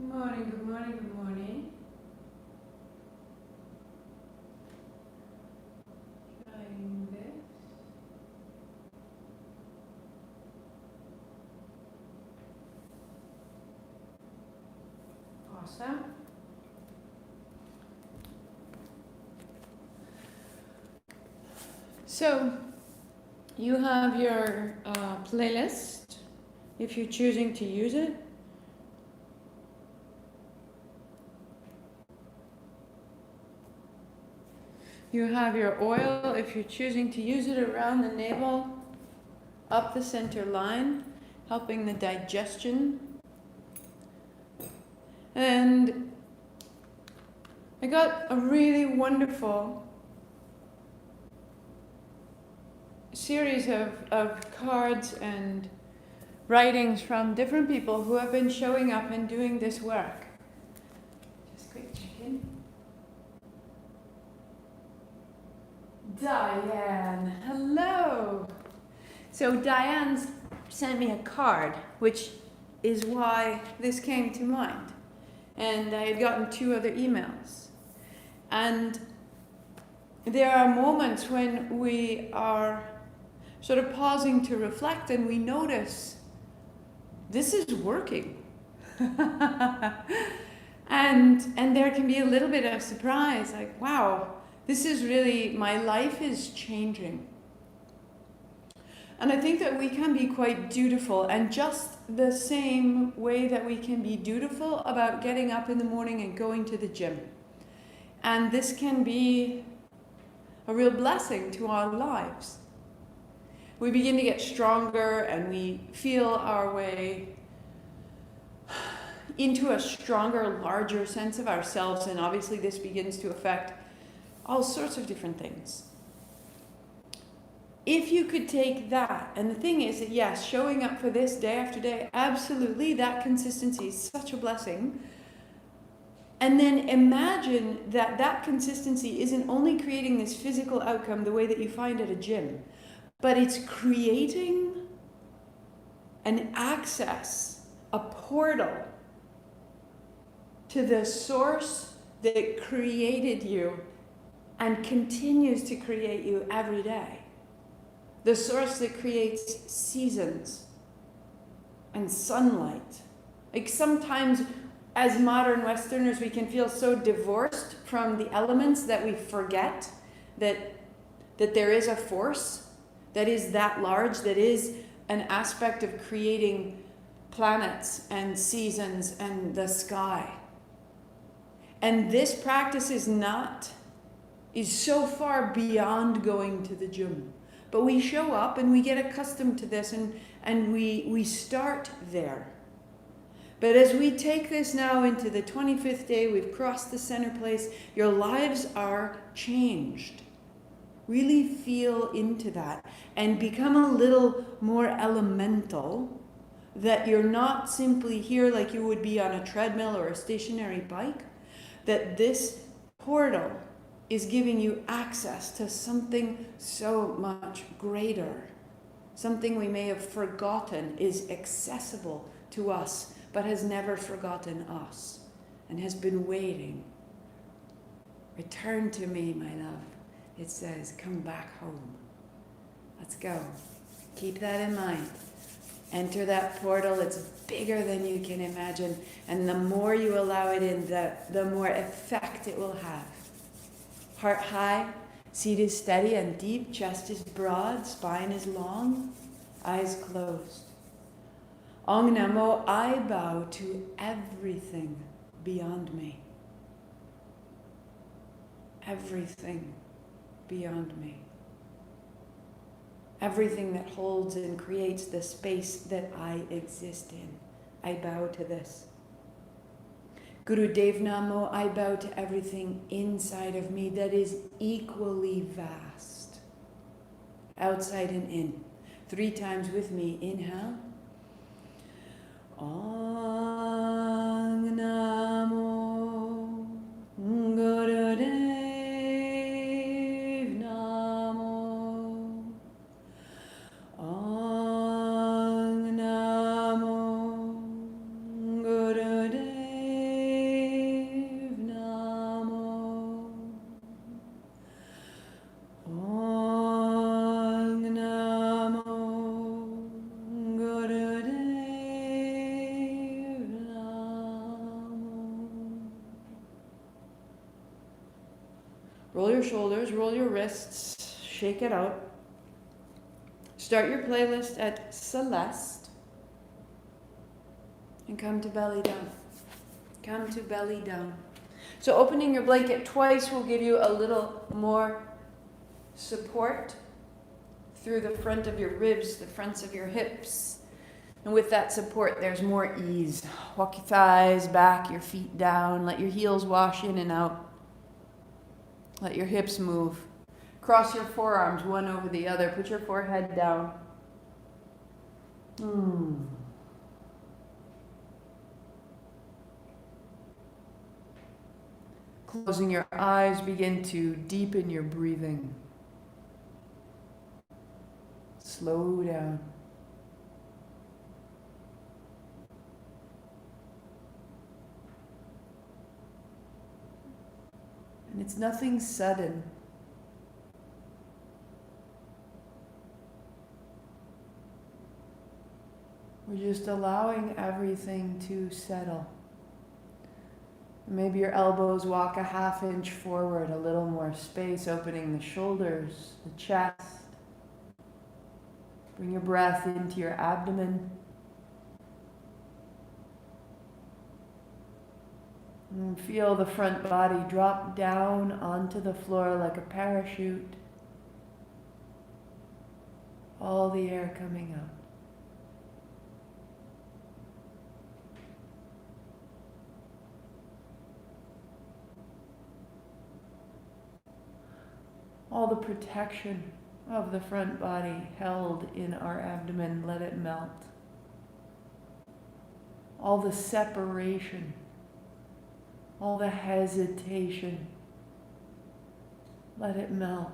morning, good morning, good morning. Trying this. Awesome. So, you have your playlist, if you're choosing to use it. You have your oil, if you're choosing to use it, around the navel, up the center line, helping the digestion. And I got a really wonderful series of cards and writings from different people who have been showing up and doing this work. Just quick check in. Diane, hello. So Diane's sent me a card, which is why this came to mind. And I had gotten 2 other emails. And there are moments when we are sort of pausing to reflect and we notice this is working. and there can be a little bit of surprise, like, wow, this is really, my life is changing. And I think that we can be quite dutiful, and just the same way that we can be dutiful about getting up in the morning and going to the gym. And this can be a real blessing to our lives. We begin to get stronger and we feel our way into a stronger, larger sense of ourselves, and obviously this begins to affect all sorts of different things. If you could take that, and the thing is that yes, showing up for this day after day, absolutely, that consistency is such a blessing. And then imagine that that consistency isn't only creating this physical outcome the way that you find at a gym, but it's creating an access, a portal to the source that created you and continues to create you every day. The source that creates seasons and sunlight. Like sometimes as modern Westerners, we can feel so divorced from the elements that we forget that there is a force that is that large, that is an aspect of creating planets and seasons and the sky. And this practice is so far beyond going to the gym. But we show up and we get accustomed to this, and we start there. But as we take this now into the 25th day, we've crossed the center place, your lives are changed. Really feel into that and become a little more elemental, that you're not simply here like you would be on a treadmill or a stationary bike, that this portal is giving you access to something so much greater. Something we may have forgotten is accessible to us, but has never forgotten us and has been waiting. Return to me, my love. It says, come back home. Let's go. Keep that in mind. Enter that portal. It's bigger than you can imagine. And the more you allow it in, the more effect it will have. Heart high, seat is steady and deep, chest is broad, spine is long, eyes closed. Ong Namo, I bow to everything beyond me. Everything beyond me. Everything that holds and creates the space that I exist in. I bow to this. Guru Dev Namo, I bow to everything inside of me that is equally vast. Outside and in. 3 times with me. Inhale. Ong Namo Guru Dev Namo. Ong Namo Guru Dev Roll your shoulders, roll your wrists, shake it out. Start your playlist at Celeste and come to belly down. Come to belly down. So opening your blanket twice will give you a little more support through the front of your ribs, the fronts of your hips. And with that support, there's more ease. Walk your thighs back, your feet down. Let your heels wash in and out. Let your hips move. Cross your forearms one over the other. Put your forehead down. Closing your eyes, begin to deepen your breathing. Slow down. And it's nothing sudden. We're just allowing everything to settle. Maybe your elbows walk a half inch forward, a little more space, opening the shoulders, the chest. Bring your breath into your abdomen. And feel the front body drop down onto the floor like a parachute. All the air coming out. All the protection of the front body held in our abdomen, let it melt. All the separation, all the hesitation, let it melt.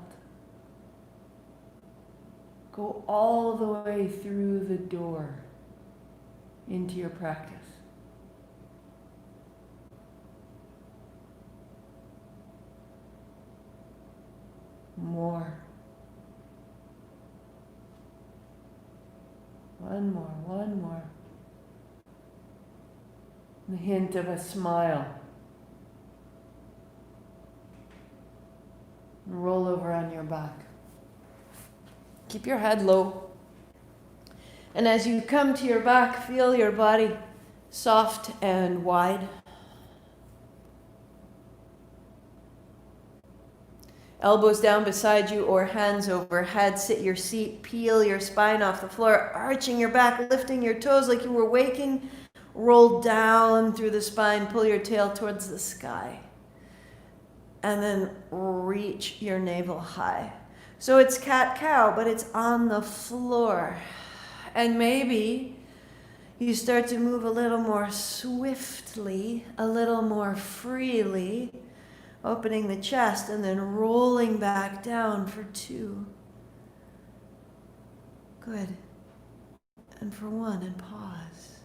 Go all the way through the door into your practice. More. One more. The hint of a smile. Roll over on your back. Keep your head low. And as you come to your back, feel your body soft and wide. Elbows down beside you or hands overhead. Sit your seat, peel your spine off the floor, arching your back, lifting your toes like you were waking. Roll down through the spine, pull your tail towards the sky. And then reach your navel high. So it's cat-cow, but it's on the floor. And maybe you start to move a little more swiftly, a little more freely, opening the chest and then rolling back down for 2. Good. And for 1, and pause.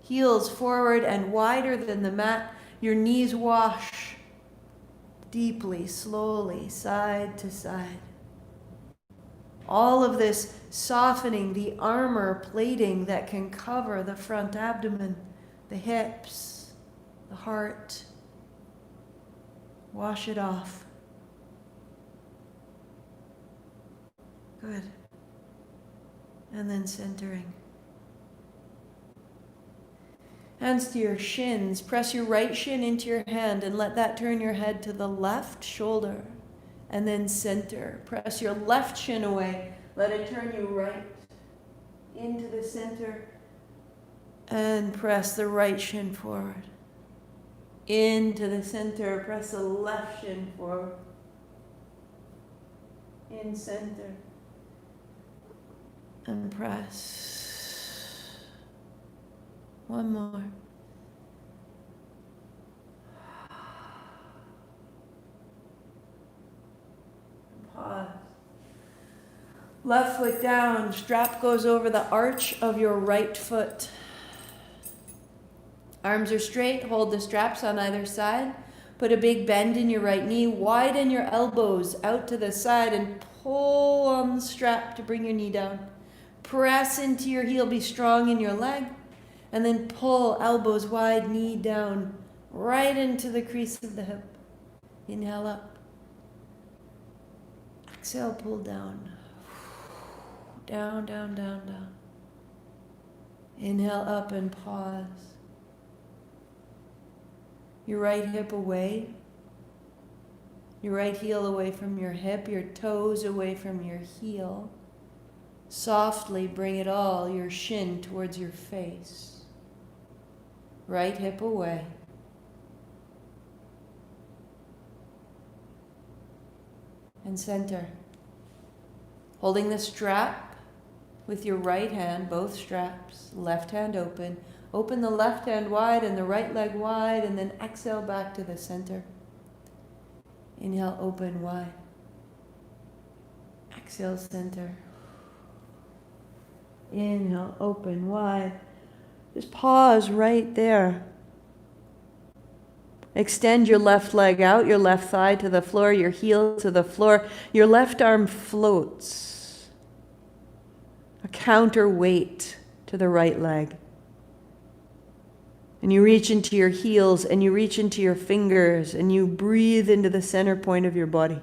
Heels forward and wider than the mat. Your knees wash deeply, slowly, side to side. All of this softening the armor plating that can cover the front abdomen, the hips, the heart. Wash it off. Good. And then centering. Hands to your shins. Press your right shin into your hand and let that turn your head to the left shoulder. And then center. Press your left shin away. Let it turn you right into the center. And press the right shin forward. Into the center, press the left shin forward. In center. And press. 1 more. Pause. Left foot down, strap goes over the arch of your right foot. Arms are straight, hold the straps on either side. Put a big bend in your right knee, widen your elbows out to the side and pull on the strap to bring your knee down. Press into your heel, be strong in your leg, and then pull elbows wide, knee down, right into the crease of the hip. Inhale up. Exhale, pull down. Down, down, down, down. Inhale up and pause. Your right hip away. Your right heel away from your hip. Your toes away from your heel. Softly bring it all, your shin towards your face. Right hip away. And center. Holding the strap with your right hand, both straps, left hand open. Open the left hand wide and the right leg wide, and then exhale back to the center. Inhale, open wide. Exhale, center. Inhale, open wide. Just pause right there. Extend your left leg out, your left thigh to the floor, your heel to the floor. Your left arm floats. A counterweight to the right leg. And you reach into your heels and you reach into your fingers and you breathe into the center point of your body.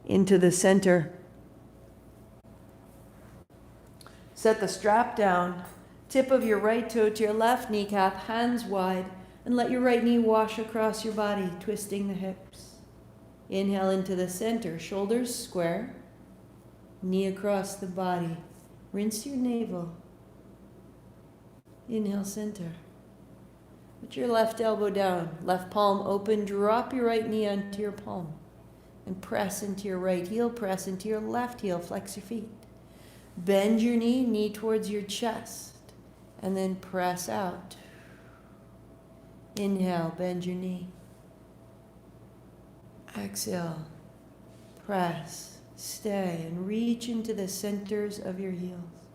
Into the center. Set the strap down, tip of your right toe to your left kneecap, hands wide, and let your right knee wash across your body, twisting the hips. Inhale into the center, shoulders square, knee across the body. Rinse your navel. Inhale, center. Put your left elbow down, left palm open, drop your right knee onto your palm, and press into your right heel, press into your left heel, flex your feet. Bend your knee, knee towards your chest, and then press out. Inhale, bend your knee. Exhale, press, stay, and reach into the centers of your heels.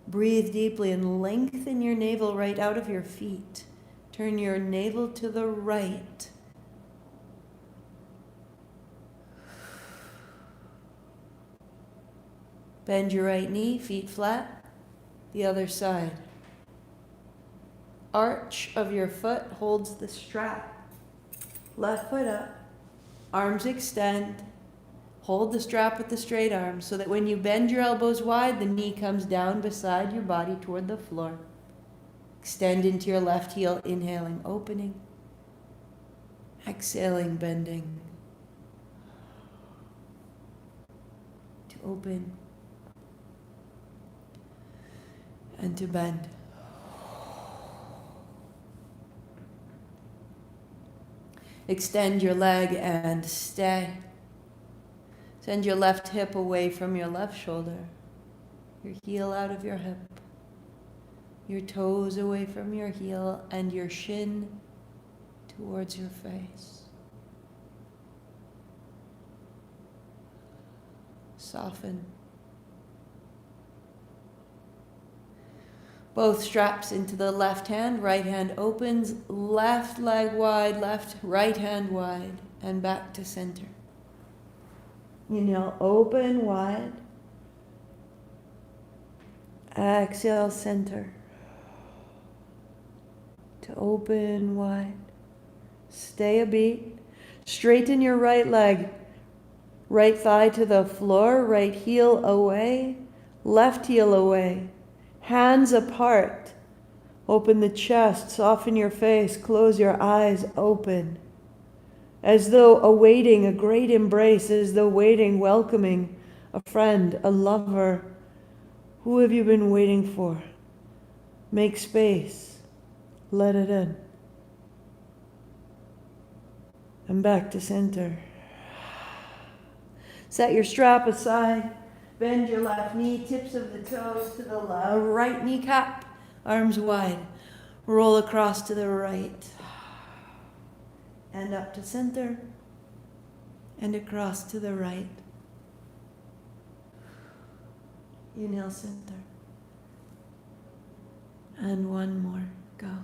Breathe deeply and lengthen your navel right out of your feet. Turn your navel to the right. Bend your right knee, feet flat, the other side. Arch of your foot holds the strap. Left foot up, arms extend. Hold the strap with the straight arm so that when you bend your elbows wide, the knee comes down beside your body toward the floor. Extend into your left heel, inhaling, opening. Exhaling, bending. To open. And to bend. Extend your leg and stay. Send your left hip away from your left shoulder. Your heel out of your hip. Your toes away from your heel and your shin towards your face. Soften. Both straps into the left hand, right hand opens, left leg wide, left, right hand wide, and back to center. Inhale, open wide. Exhale, center. To open wide. Stay a beat. Straighten your right leg. Right thigh to the floor, right heel away, left heel away. Hands apart. Open the chest, soften your face, close your eyes open. As though awaiting a great embrace, as though waiting, welcoming a friend, a lover. Who have you been waiting for? Make space. Let it in. And back to center. Set your strap aside. Bend your left knee, tips of the toes to the right kneecap, arms wide. Roll across to the right. And up to center. And across to the right. Inhale, center. And one more. Go.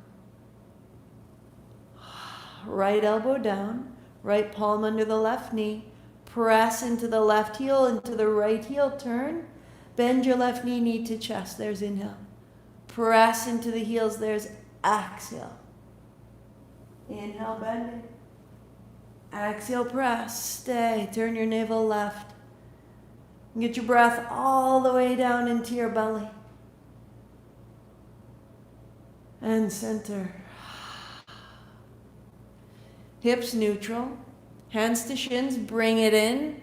Right elbow down. Right palm under the left knee. Press into the left heel, into the right heel, turn. Bend your left knee, knee to chest. There's inhale. Press into the heels, there's exhale. Inhale, bend it. Exhale, press. Stay. Turn your navel left. Get your breath all the way down into your belly. And center. Hips neutral. Hands to shins. Bring it in.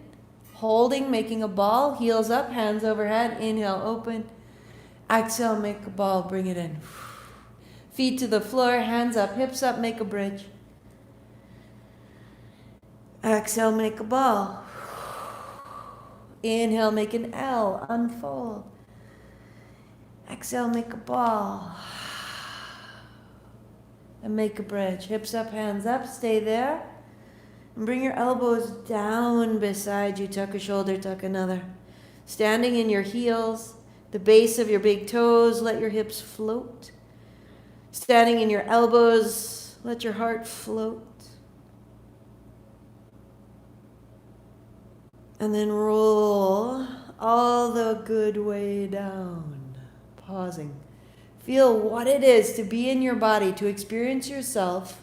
Holding, making a ball. Heels up, hands overhead. Inhale, open. Exhale, make a ball. Bring it in. Feet to the floor. Hands up, hips up. Make a bridge. Exhale, make a ball. Inhale, make an L. Unfold. Exhale, make a ball. And make a bridge. Hips up, hands up. Stay there. And bring your elbows down beside you. Tuck a shoulder, tuck another. Standing in your heels, the base of your big toes, let your hips float. Standing in your elbows, let your heart float. And then roll all the good way down. Pausing. Feel what it is to be in your body, to experience yourself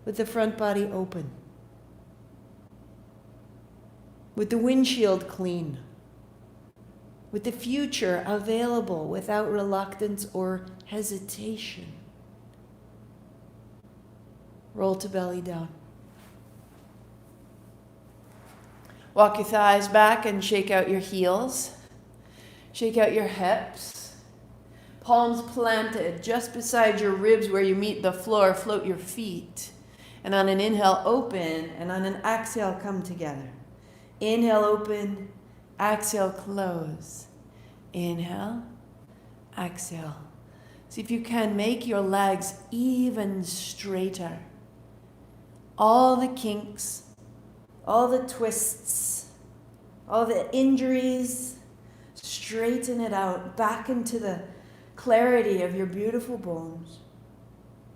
with the front body open. With the windshield clean. With the future available without reluctance or hesitation. Roll to belly down. Walk your thighs back and shake out your heels. Shake out your hips. Palms planted just beside your ribs where you meet the floor. Float your feet. And on an inhale, open. And on an exhale, come together. Inhale, open. Exhale, close. Inhale. Exhale. See if you can make your legs even straighter. All the kinks, all the twists, all the injuries, straighten it out back into the clarity of your beautiful bones.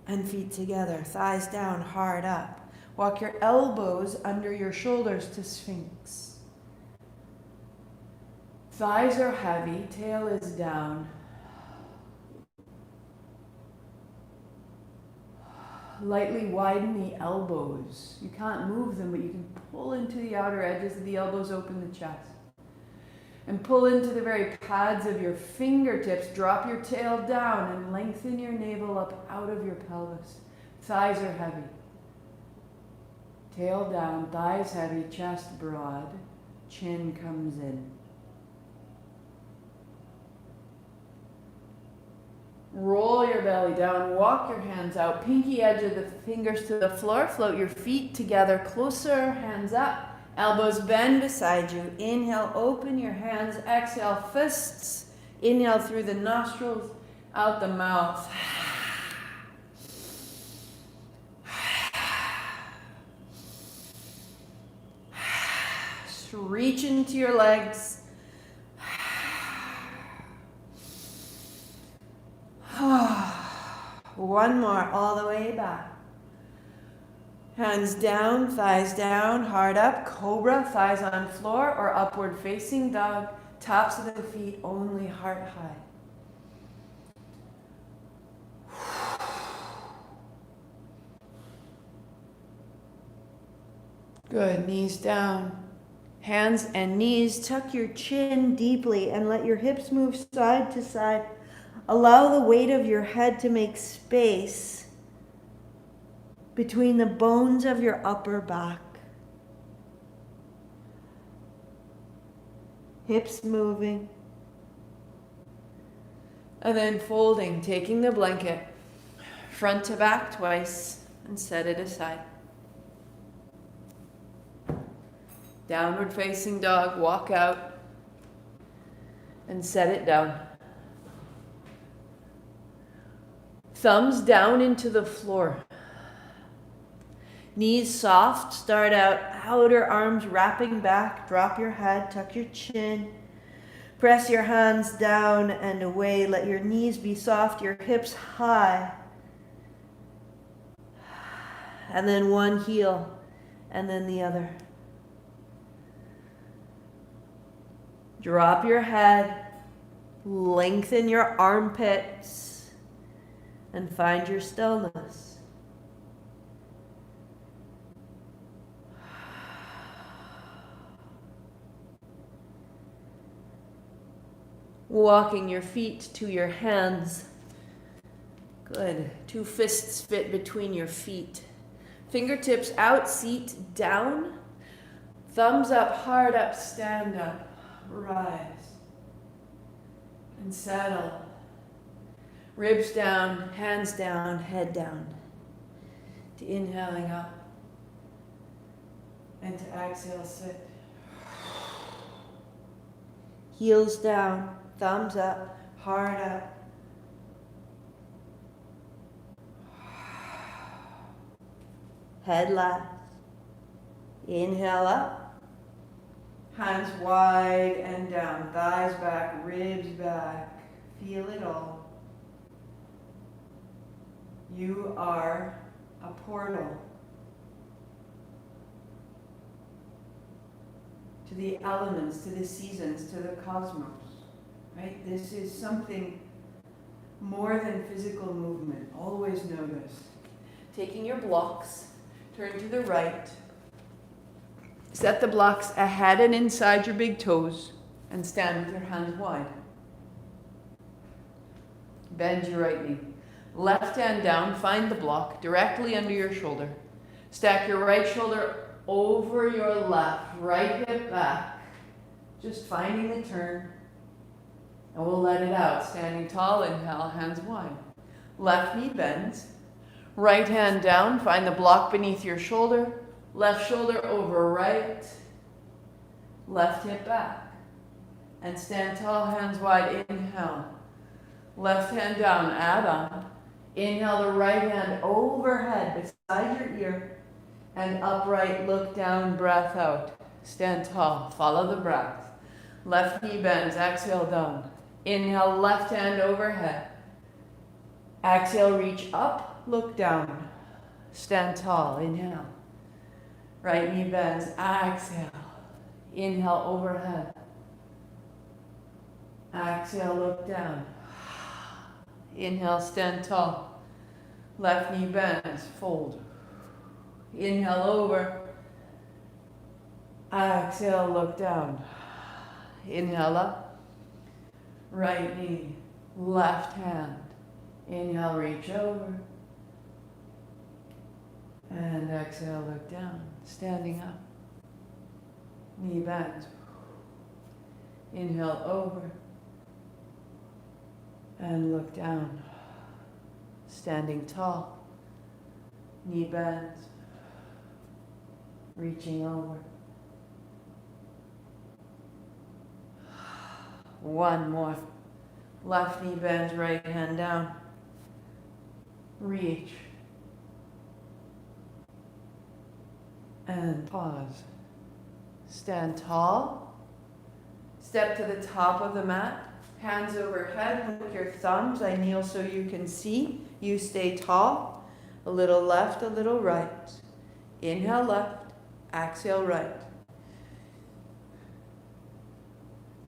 And feet together, thighs down, hard up. Walk your elbows under your shoulders to Sphinx. Thighs are heavy, tail is down. Lightly widen the elbows. You can't move them, but you can pull into the outer edges of the elbows, open the chest. And pull into the very pads of your fingertips. Drop your tail down and lengthen your navel up out of your pelvis. Thighs are heavy. Tail down, thighs heavy, chest broad, chin comes in. Roll your belly down, walk your hands out, pinky edge of the fingers to the floor, float your feet together, closer, hands up, elbows bend beside you. Inhale, open your hands, exhale, fists. Inhale through the nostrils, out the mouth. Reach into your legs. One more, all the way back. Hands down, thighs down, hard up, cobra, thighs on floor, or upward facing dog, tops of the feet only, heart high. Good, knees down. Hands and knees, tuck your chin deeply and let your hips move side to side. Allow the weight of your head to make space between the bones of your upper back. Hips moving. And then folding, taking the blanket front to back twice and set it aside. Downward facing dog, walk out and set it down. Thumbs down into the floor. Knees soft, start out, outer arms wrapping back, drop your head, tuck your chin. Press your hands down and away, let your knees be soft, your hips high. And then one heel, and then the other. Drop your head, lengthen your armpits, and find your stillness. Walking your feet to your hands. Good. 2 fists fit between your feet. Fingertips out, seat down. Thumbs up, hard up, stand up. Rise. And settle. Ribs down, hands down, head down. To inhaling up. And to exhale, sit. Heels down, thumbs up, hard up. Head last. Inhale up. Hands wide and down. Thighs back, ribs back. Feel it all. You are a portal to the elements, to the seasons, to the cosmos. Right? This is something more than physical movement. Always notice. Taking your blocks, turn to the right. Set the blocks ahead and inside your big toes and stand with your hands wide. Bend your right knee. Left hand down, find the block directly under your shoulder. Stack your right shoulder over your left, right hip back. Just finding the turn. And we'll let it out. Standing tall, inhale, hands wide. Left knee bends. Right hand down, find the block beneath your shoulder. Left shoulder over right. Left hip back. And stand tall, hands wide, inhale. Left hand down, add on. Inhale the right hand overhead beside your ear. And upright, look down, breath out. Stand tall, follow the breath. Left knee bends, exhale down. Inhale, left hand overhead. Exhale, reach up, look down. Stand tall, inhale. Right knee bends, exhale. Inhale, overhead. Exhale, look down. Inhale, stand tall. Left knee bends, fold. Inhale, over. Exhale, look down. Inhale up. Right knee, left hand. Inhale, reach over. And exhale, look down. Standing up. Knee bends. Inhale, over. And look down. Standing tall. Knee bends. Reaching over. One more. Left knee bends, right hand down. Reach. And pause. Stand tall. Step to the top of the mat. Hands overhead, hook your thumbs. I kneel so you can see. You stay tall. A little left, a little right. Inhale left, exhale right.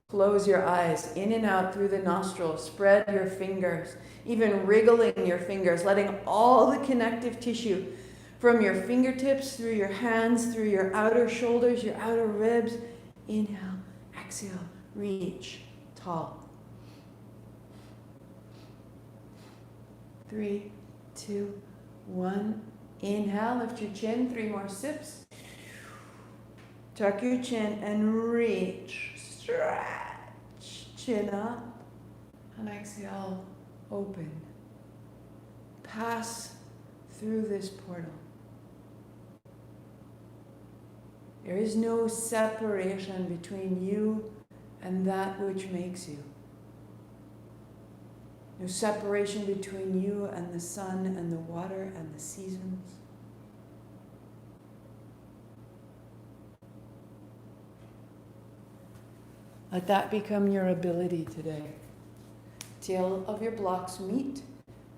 Close your eyes, in and out through the nostrils. Spread your fingers, even wriggling your fingers, letting all the connective tissue from your fingertips, through your hands, through your outer shoulders, your outer ribs. Inhale, exhale, reach, tall. 3, 2, 1. Inhale, lift your chin, 3 more sips. Tuck your chin and reach, stretch, chin up. And exhale, open. Pass through this portal. There is no separation between you and that which makes you. No separation between you and the sun and the water and the seasons. Let that become your ability today. Tail of your blocks meet,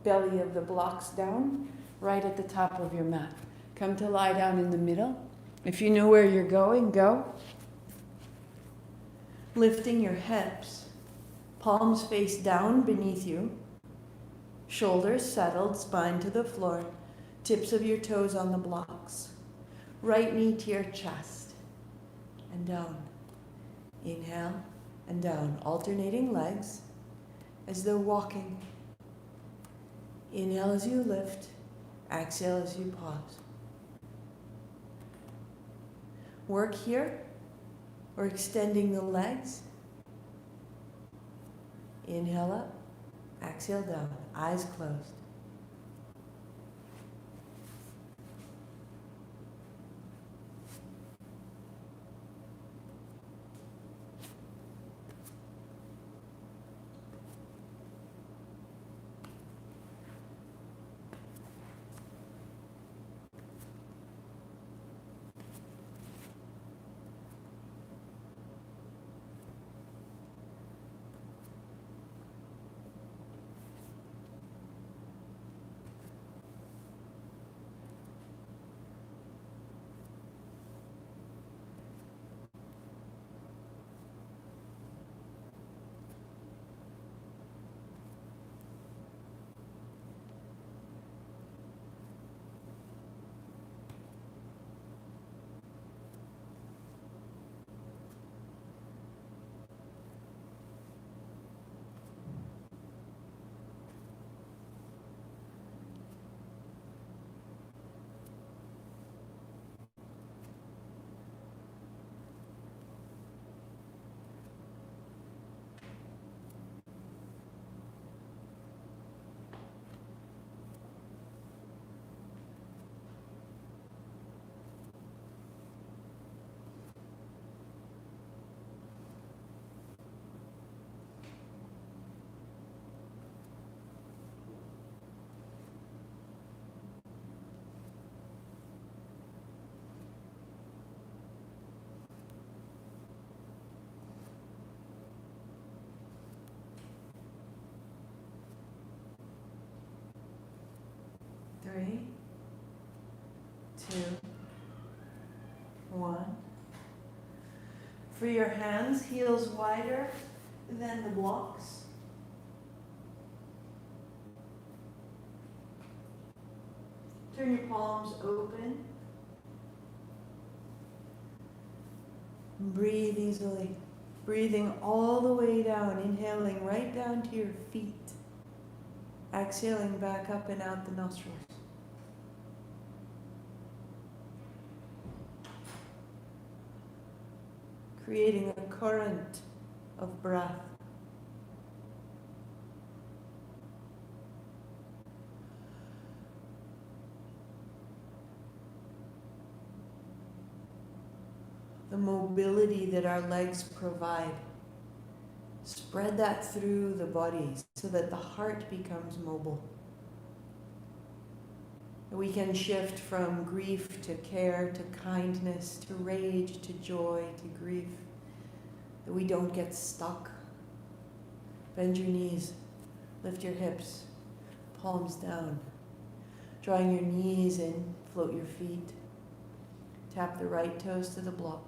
belly of the blocks down, right at the top of your mat. Come to lie down in the middle. If you know where you're going, go. Lifting your hips. Palms face down beneath you. Shoulders settled, spine to the floor. Tips of your toes on the blocks. Right knee to your chest. And down. Inhale. and down, alternating legs as though walking. Inhale as you lift, exhale as you pause. Work here, or extending the legs. Inhale up, exhale down, eyes closed. Three, two, one. Free your hands, heels wider than the blocks. Turn your palms open. Breathe easily. Breathing all the way down, inhaling right down to your feet. Exhaling back up and out the nostrils. Creating a current of breath. The mobility that our legs provide. Spread that through the body so that the heart becomes mobile. We can shift from grief to care, to kindness, to rage, to joy, to grief. That we don't get stuck. Bend your knees, lift your hips, palms down. Drawing your knees in, float your feet. Tap the right toes to the block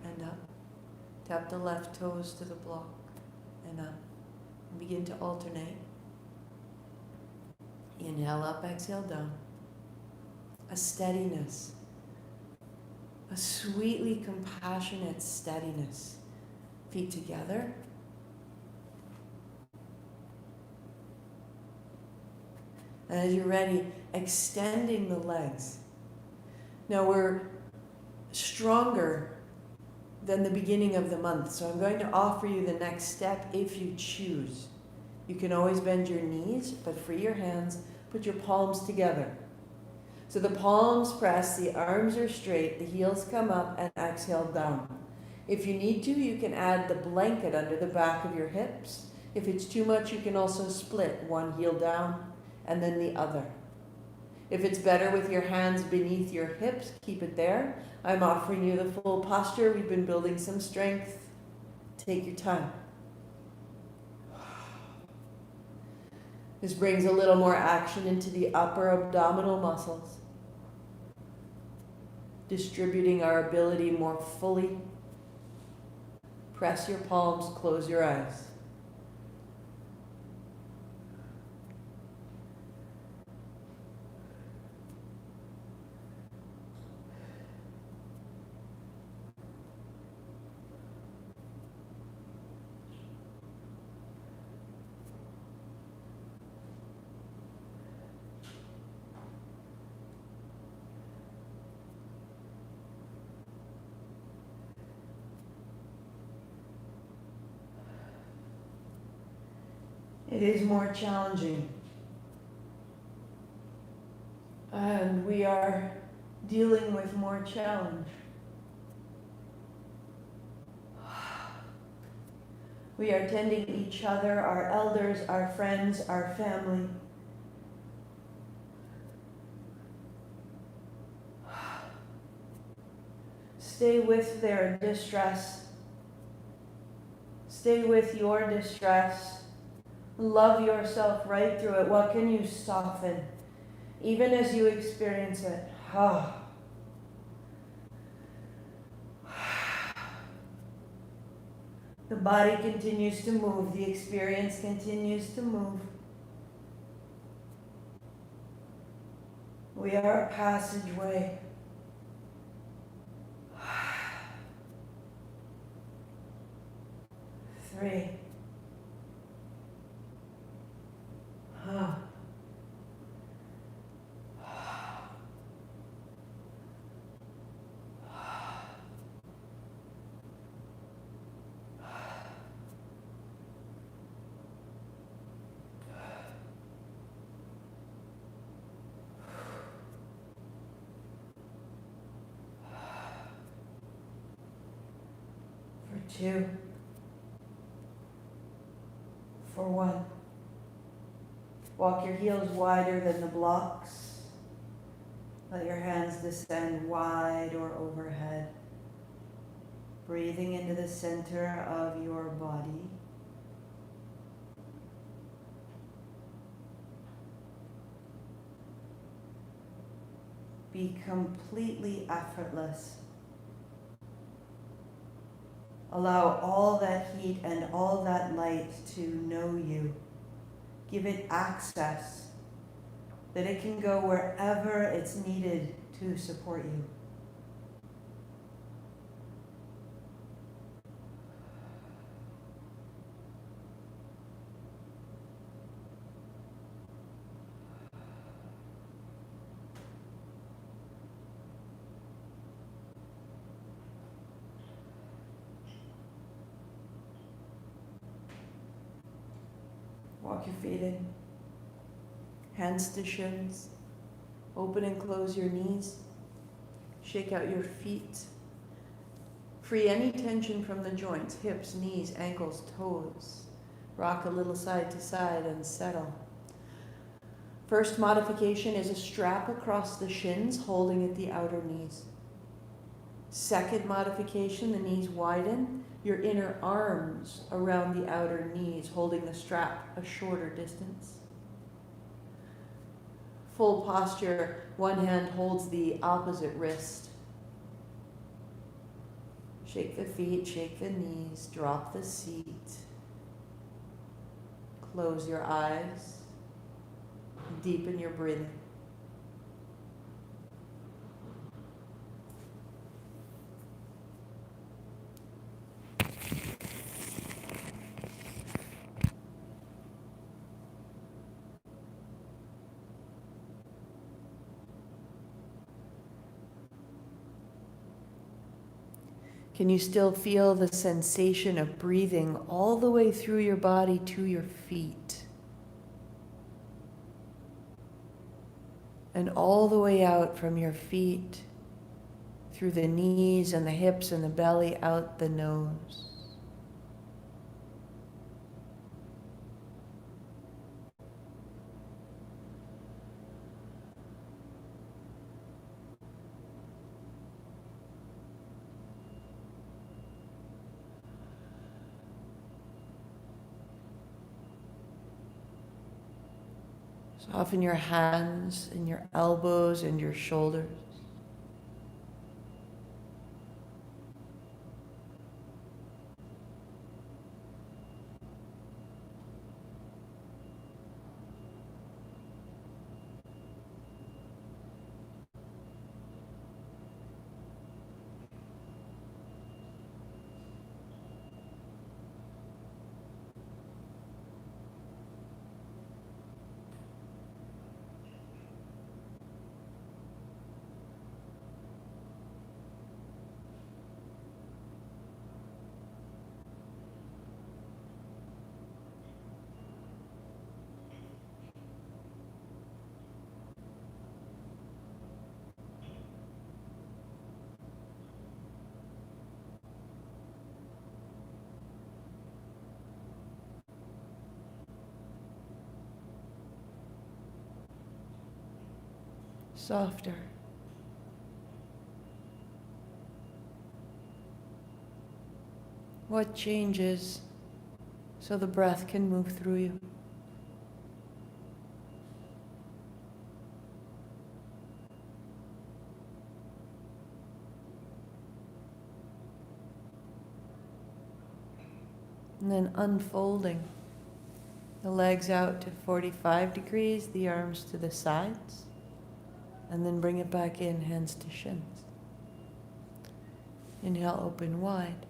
and up. Tap the left toes to the block and up. And begin to alternate. Inhale up, exhale down. A steadiness. A sweetly compassionate steadiness. Feet together. And as you're ready, extending the legs. Now we're stronger than the beginning of the month, so I'm going to offer you the next step if you choose. You can always bend your knees, but free your hands, put your palms together. So the palms press, the arms are straight, the heels come up, and exhale down. If you need to, you can add the blanket under the back of your hips. If it's too much, you can also split one heel down and then the other. If it's better with your hands beneath your hips, keep it there. I'm offering you the full posture. We've been building some strength. Take your time. This brings a little more action into the upper abdominal muscles, distributing our ability more fully. Press your palms, close your eyes. it is more challenging. And we are dealing with more challenge. We are tending each other, our elders, our friends, our family. Stay with their distress. Stay with your distress. Love yourself right through it. What can you soften? Even as you experience it. The body continues to move. The experience continues to move. We are a passageway. Three. For 2. For 1. Walk your heels wider than the blocks. Let your hands descend wide or overhead. Breathing into the center of your body. Be completely effortless. Allow all that heat and all that light to know you. Give it access, that it can go wherever it's needed to support you. Walk your feet in. Hands to shins. Open and close your knees. Shake out your feet. Free any tension from the joints, hips, knees, ankles, toes. Rock a little side to side and settle. First modification is a strap across the shins, holding at the outer knees. Second modification, the knees widen. Your inner arms around the outer knees, holding the strap a shorter distance. Full posture, one hand holds the opposite wrist. Shake the feet, shake the knees, drop the seat. Close your eyes. Deepen your breathing. Can you still feel the sensation of breathing all the way through your body to your feet? And all the way out from your feet, through the knees and the hips and the belly, out the nose. Soften your hands and your elbows and your shoulders. softer. What changes so the breath can move through you? And then unfolding the legs out to 45 degrees, the arms to the sides, and then bring it back in, hands to shins. Inhale, open wide.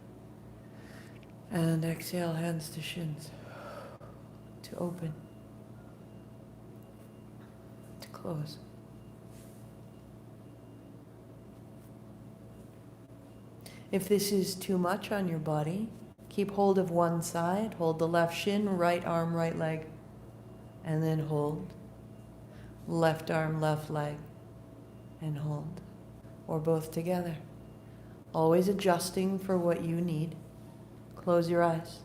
And exhale, hands to shins. To open. To close. If this is too much on your body, keep hold of one side, hold the left shin, right arm, right leg, and then hold. Left arm, left leg, and hold. Or both together. Always adjusting for what you need. Close your eyes.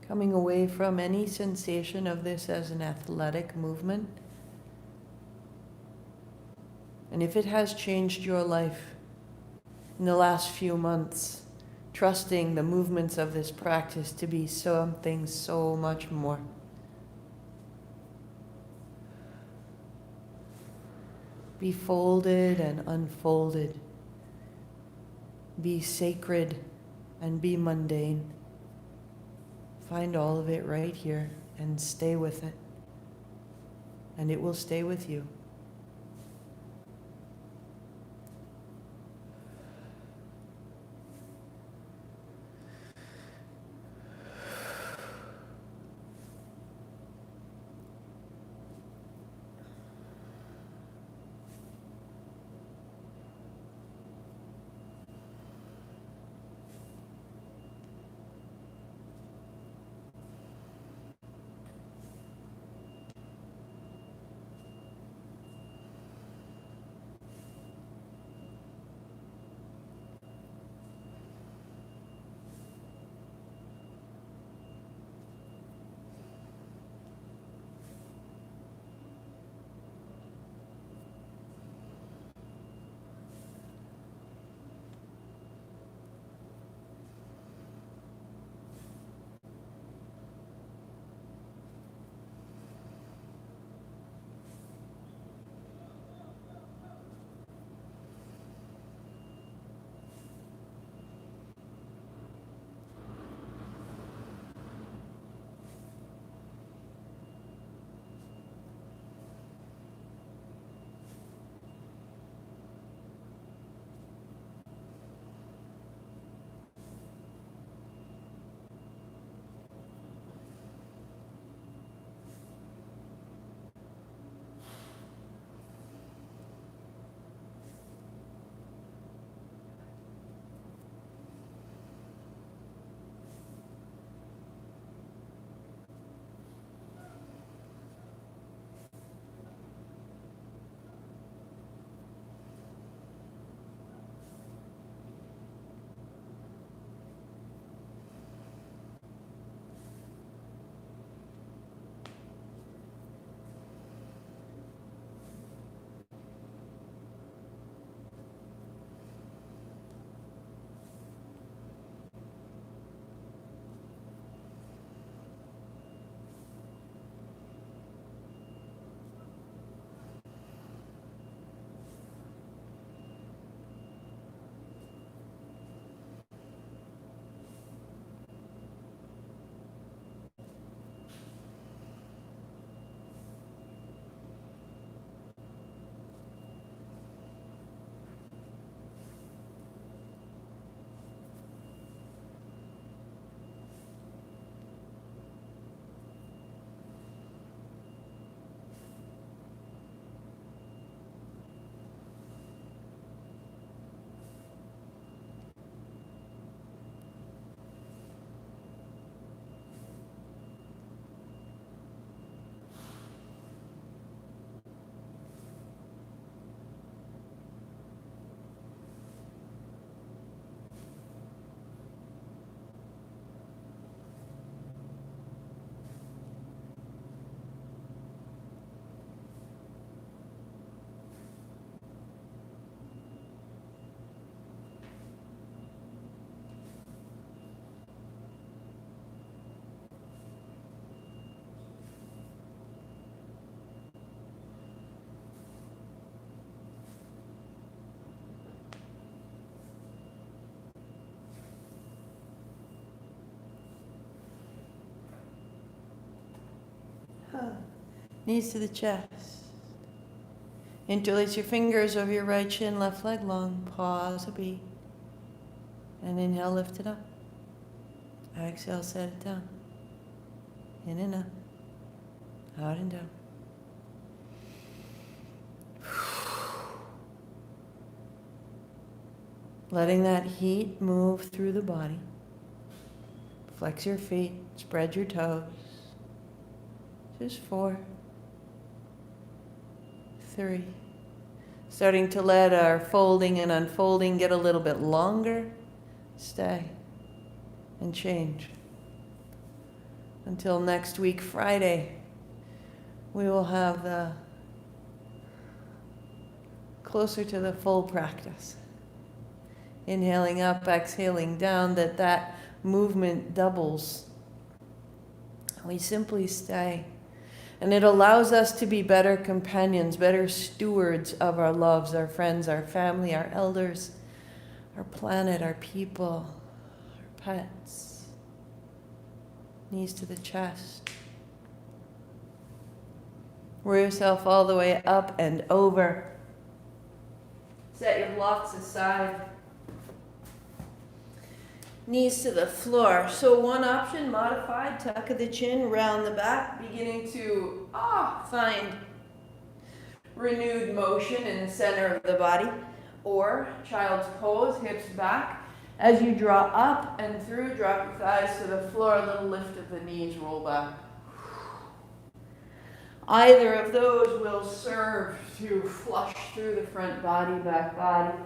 Coming away from any sensation of this as an athletic movement. And if it has changed your life in the last few months, trusting the movements of this practice to be something so much more. Be folded and unfolded. Be sacred and be mundane. Find all of it right here and stay with it. And it will stay with you. Knees to the chest. Interlace your fingers over your right shin, left leg long. Pause a beat. And inhale, lift it up. Exhale, set it down. In and up. Out and down. Letting that heat move through the body. Flex your feet, spread your toes. Just 4, 3. Starting to let our folding and unfolding get a little bit longer. Stay and change. Until next week, Friday, we will have the closer to the full practice. Inhaling up, exhaling down, that movement doubles. We simply stay. And it allows us to be better companions, better stewards of our loves, our friends, our family, our elders, our planet, our people, our pets. Knees to the chest. Roll yourself all the way up and over. Set your blocks aside. Knees to the floor. So one option, modified, tuck of the chin, round the back, beginning to find renewed motion in the center of the body. Or child's pose, hips back. As you draw up and through, drop your thighs to the floor, a little lift of the knees, roll back. Either of those will serve to flush through the front body, back body.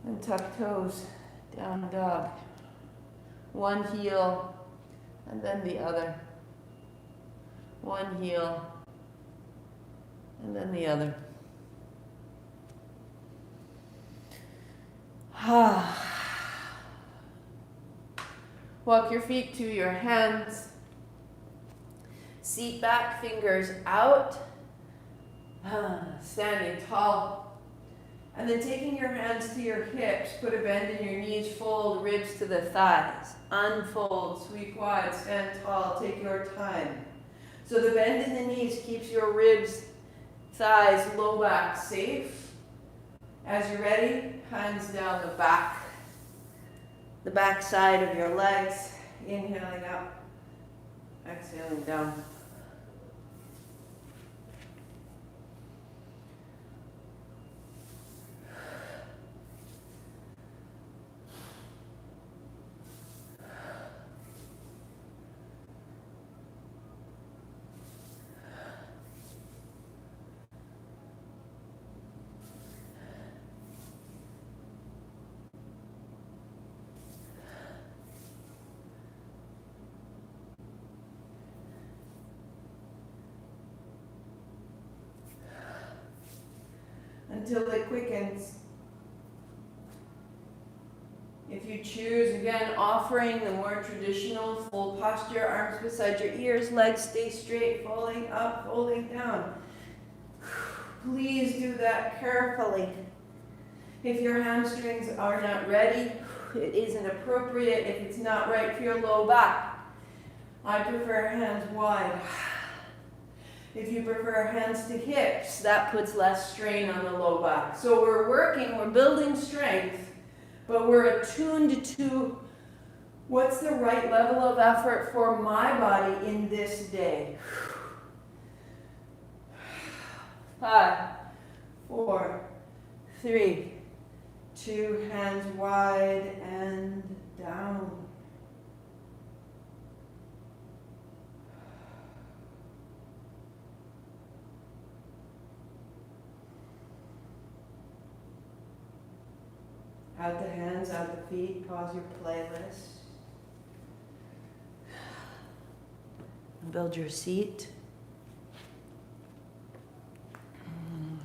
And tuck toes, down dog. One heel, and then the other. One heel, and then the other. Walk your feet to your hands. Seat back, fingers out. Standing tall. And then taking your hands to your hips, put a bend in your knees, fold ribs to the thighs. Unfold, sweep wide, stand tall, take your time. So the bend in the knees keeps your ribs, thighs, low back safe. As you're ready, hands down the back side of your legs. Inhaling up, exhaling down. Until it quickens. If you choose, again, offering the more traditional full posture, arms beside your ears, legs stay straight, folding up, folding down. Please do that carefully. If your hamstrings are not ready, it isn't appropriate if it's not right for your low back. I prefer hands wide. If you prefer hands to hips, that puts less strain on the low back. So we're building strength, but we're attuned to what's the right level of effort for my body in this day. 5, 4, 3, 2, hands wide and down. Out the hands, out the feet, pause your playlist. Build your seat.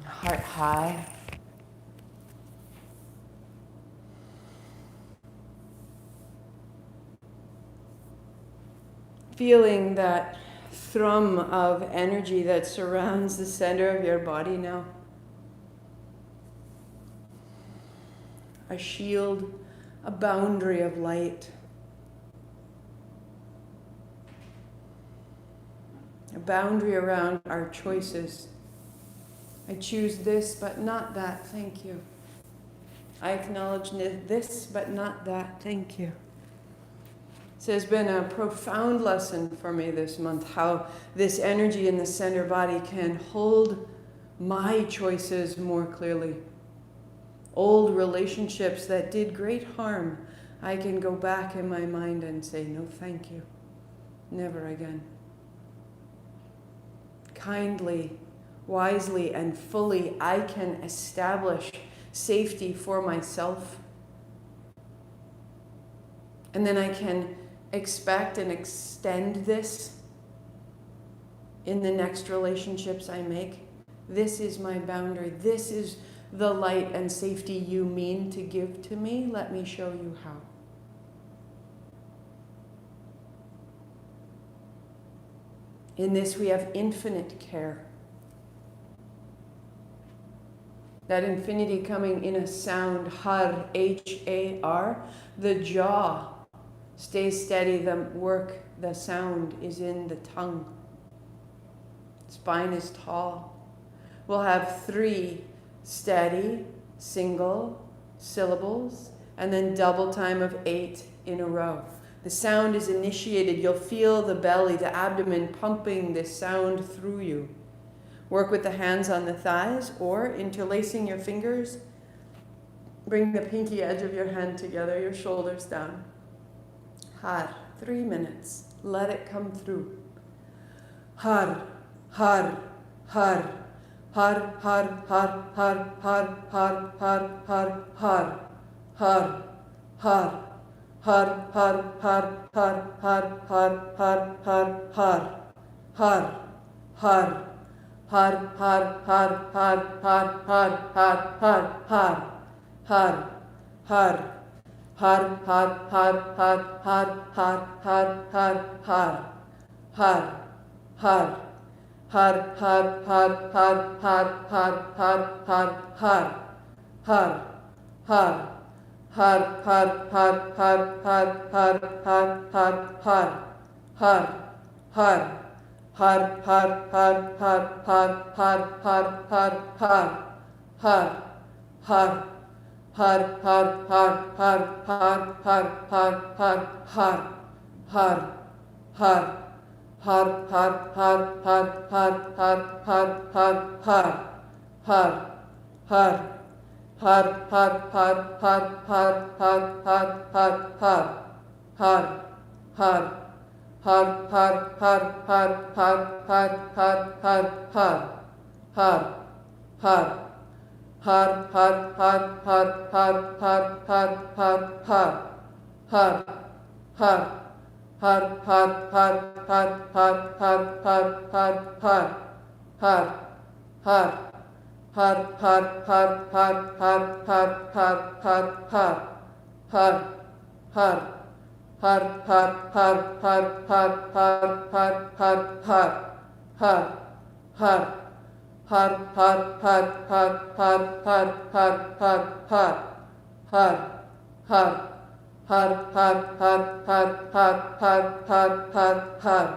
Heart high. Feeling that thrum of energy that surrounds the center of your body now. A shield, a boundary of light. A boundary around our choices. I choose this, but not that. Thank you. I acknowledge this, but not that. Thank you. So it's been a profound lesson for me this month, how this energy in the center body can hold my choices more clearly. Old relationships that did great harm, I can go back in my mind and say, no, thank you. Never again. Kindly, wisely, and fully, I can establish safety for myself. And then I can expect and extend this in the next relationships I make. This is my boundary. This is the light and safety you mean to give to me. Let me show you how. In this we have infinite care. That infinity coming in a sound, har, H-A-R. The jaw stays steady, the sound is in the tongue. Spine is tall. We'll have 3 steady, single syllables, and then double time of 8 in a row. The sound is initiated. You'll feel the belly, the abdomen pumping this sound through you. Work with the hands on the thighs or interlacing your fingers. Bring the pinky edge of your hand together, your shoulders down. Har, 3 minutes. Let it come through. Har, har, har. Har, har, har, har, har, har, har, har, har. Har, har. Har, har, har, har, har, har, har, har, har. Har, har. Har, har, har, har, har, har, har, har, har. Har, har. Har, har, har, har, har, har, har, har, har. Har, har. Har, har, har, har, har, har, har, har, har. Har, har. Har, har, har, har, har, har, har, har, har. Har, har. Har, har, har, har, har, har, har, har, har. Har, har. Har, har, har, har, har, har, har, har, har. Har, har. Har, har, har, har, har, har, har, har, har. Har, har. Har, har, har, har, har, har, har, har, har. Har, har. Har, har, har, har, har, har, har, har, har. Har, har. Har, har, har, har, har, har, har, har, har. Har, har. Har, har, har, har, har, har, har, har, har. Har, har. Har, har, har, har, har, har, har, har, har. Har, har. Har, har, har, har, har, har, har, har, har. Har, har. Har, har, har, har, har, har, har, har, har. Har, har. Har, har, har, har, har, har, har, har, har.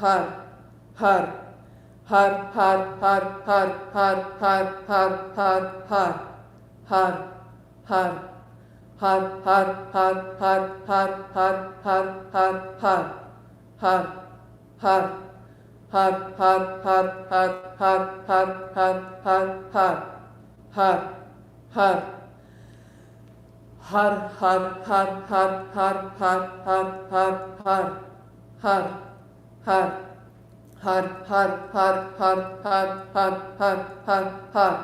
Har, har. Har, har, har, har, har, har, har, har, har. Har, har. Har, har, har, har, har, har, har, har, har. Har, har. Har, har, har, har, har, har, har, har, har. Har, har. Har, har, har, har, har, har, har, har, har. Har, har. Har, har, har, har, har, har, har, har, har.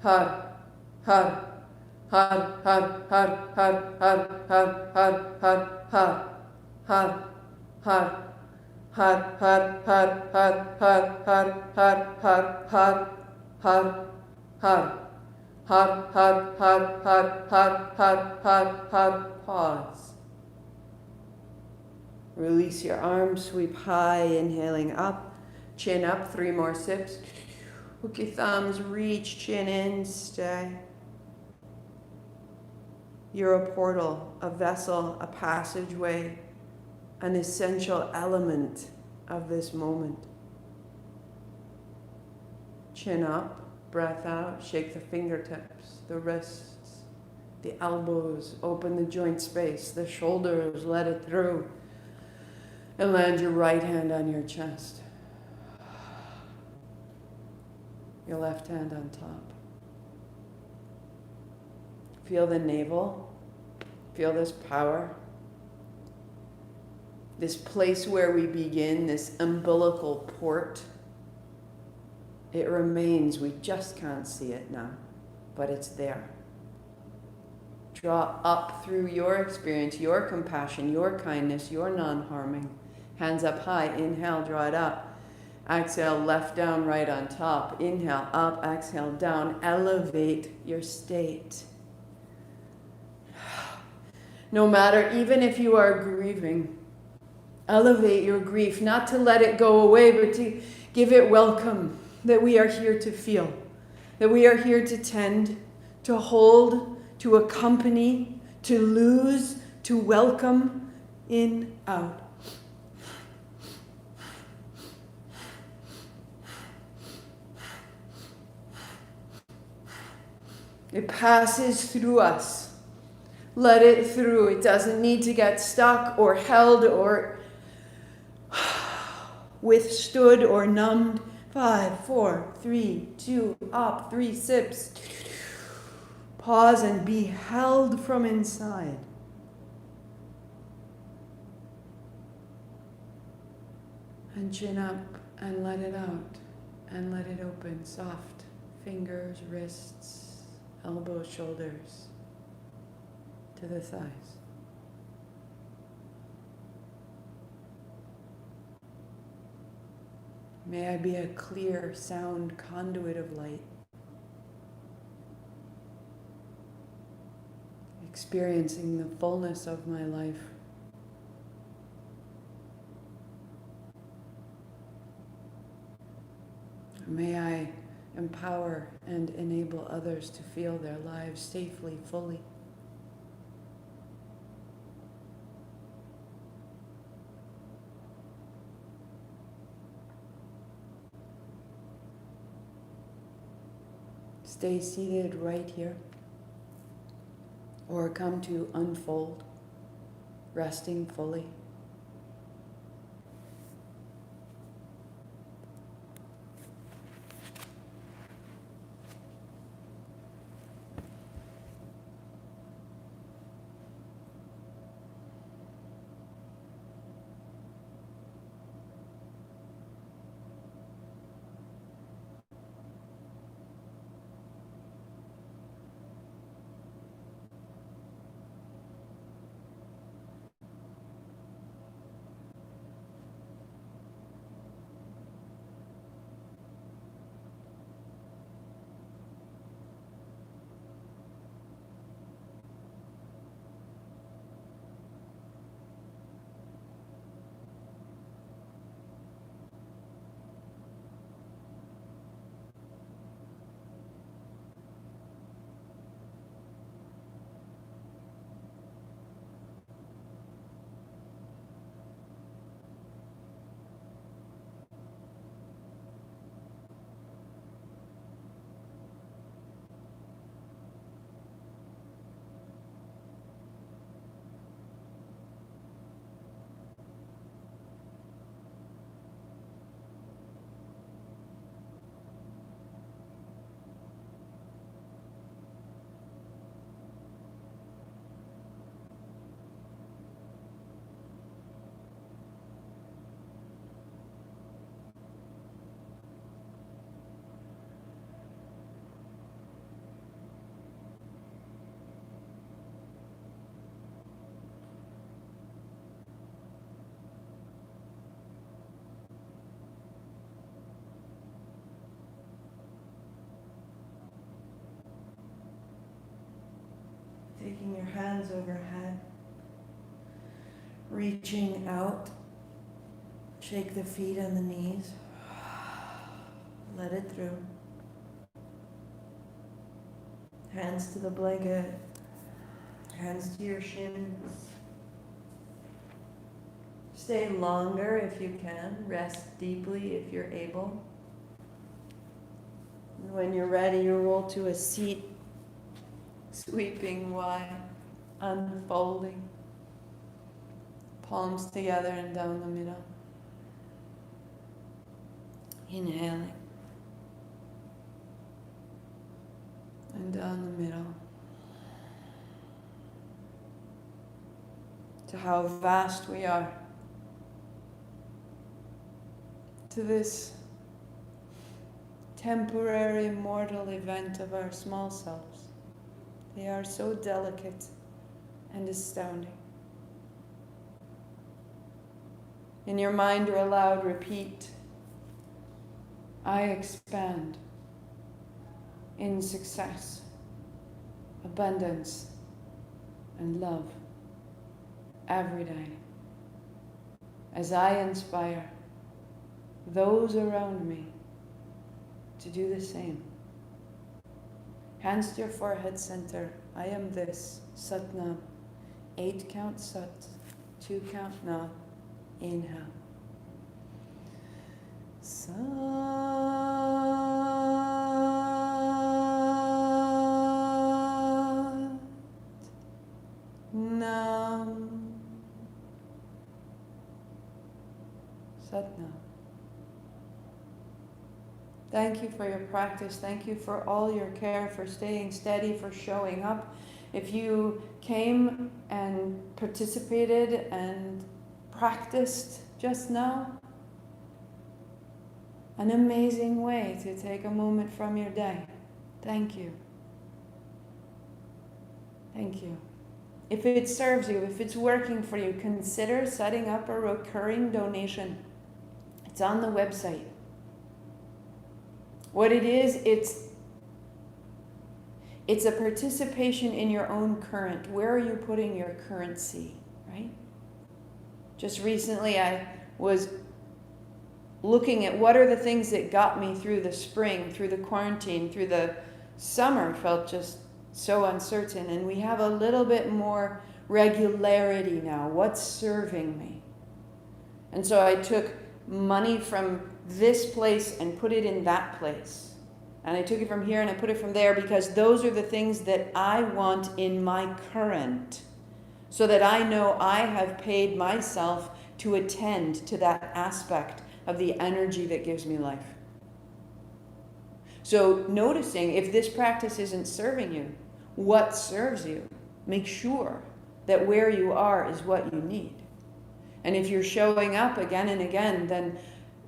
Har, har. Har, har, har, har, har, har, har, har, har. Har, har. Har, har, har, har, har, har, har, har, har. Har, har. Har, har, har, har, har, har, har, har. Pause. Release your arms, sweep high, inhaling up, chin up, 3 more sips. Hook your thumbs, reach, chin in, stay. You're a portal, a vessel, a passageway, an essential element of this moment. Chin up, breath out, shake the fingertips, the wrists, the elbows, open the joint space, the shoulders, let it through. And land your right hand on your chest. Your left hand on top. Feel the navel. Feel this power. This place where we begin, this umbilical port. It remains, we just can't see it now, but it's there. Draw up through your experience, your compassion, your kindness, your non-harming. Hands up high, inhale, draw it up. Exhale, left down, right on top. Inhale, up, exhale, down. Elevate your state. No matter, even if you are grieving, elevate your grief, not to let it go away, but to give it welcome, that we are here to feel, that we are here to tend, to hold, to accompany, to lose, to welcome, in, out. It passes through us. Let it through. It doesn't need to get stuck or held or withstood or numbed. 5, 4, 3, 2, up, 3 sips. Pause and be held from inside. And chin up and let it out and let it open. Soft fingers, wrists, elbows, shoulders, to the thighs. May I be a clear sound conduit of light, experiencing the fullness of my life. May I empower and enable others to feel their lives safely, fully. Stay seated right here, or come to unfold, resting fully. Taking your hands overhead, Reaching out, shake the feet and the knees. Let it through. Hands to the blanket, hands to your shins. Stay longer if you can. Rest deeply if you're able. And when you're ready, you roll to a seat, sweeping wide, unfolding. Palms together and down the middle. Inhaling. And down the middle. To how vast we are. To this temporary mortal event of our small selves. They are so delicate and astounding. In your mind or aloud, repeat, I expand in success, abundance, and love every day as I inspire those around me to do the same. Hands to your forehead center. I am this, Sat Nam. 8 count Sat, 2 count Nam. Inhale. Sat Nam. Sat Nam. Thank you for your practice. Thank you for all your care, for staying steady, for showing up. If you came and participated and practiced just now, an amazing way to take a moment from your day. Thank you. Thank you. If it serves you, if it's working for you, consider setting up a recurring donation. It's on the website. What it is, it's a participation in your own current. Where are you putting your currency, right? Just recently I was looking at what are the things that got me through the spring, through the quarantine, through the summer. Felt just so uncertain, and we have a little bit more regularity now. What's serving me? And so I took money from this place and put it in that place. And I took it from here and I put it from there, because those are the things that I want in my current, so that I know I have paid myself to attend to that aspect of the energy that gives me life. So noticing if this practice isn't serving you, what serves you? Make sure that where you are is what you need. And if you're showing up again and again,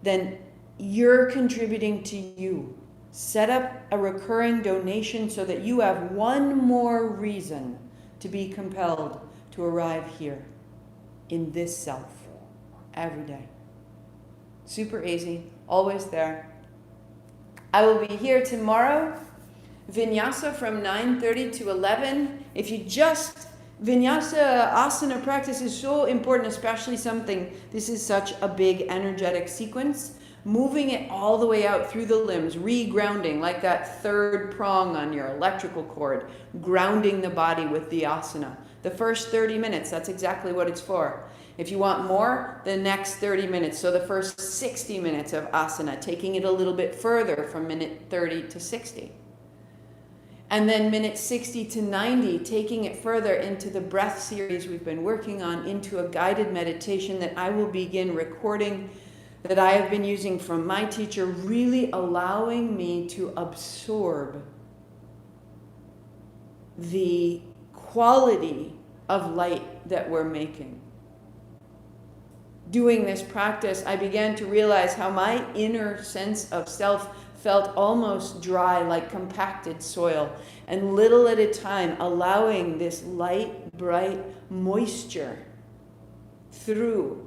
then you're contributing to you. Set up a recurring donation so that you have one more reason to be compelled to arrive here in this self every day. Super easy, always there. I will be here tomorrow, vinyasa from 9:30 to 11. If you vinyasa asana practice is so important, especially this is such a big energetic sequence. Moving it all the way out through the limbs, re-grounding like that third prong on your electrical cord, grounding the body with the asana. The first 30 minutes, that's exactly what it's for. If you want more, the next 30 minutes. So the first 60 minutes of asana, taking it a little bit further from minute 30 to 60. And then minute 60 to 90, taking it further into the breath series we've been working on, into a guided meditation that I will begin recording, that I have been using from my teacher, really allowing me to absorb the quality of light that we're making. Doing this practice, I began to realize how my inner sense of self felt almost dry, like compacted soil, and little at a time allowing this light, bright moisture through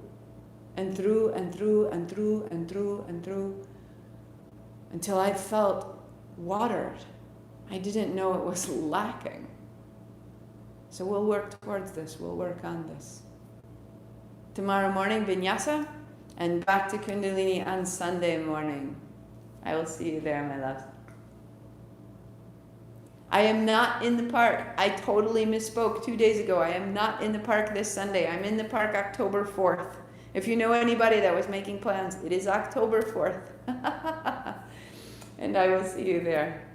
and through and through and through and through and through, until I felt watered. I didn't know it was lacking. So we'll work towards this. We'll work on this. Tomorrow morning, vinyasa, and back to kundalini on Sunday morning. I will see you there, my loves. I am not in the park. I totally misspoke 2 days ago. I am not in the park this Sunday. I'm in the park October 4th. If you know anybody that was making plans, it is October 4th. And I will see you there.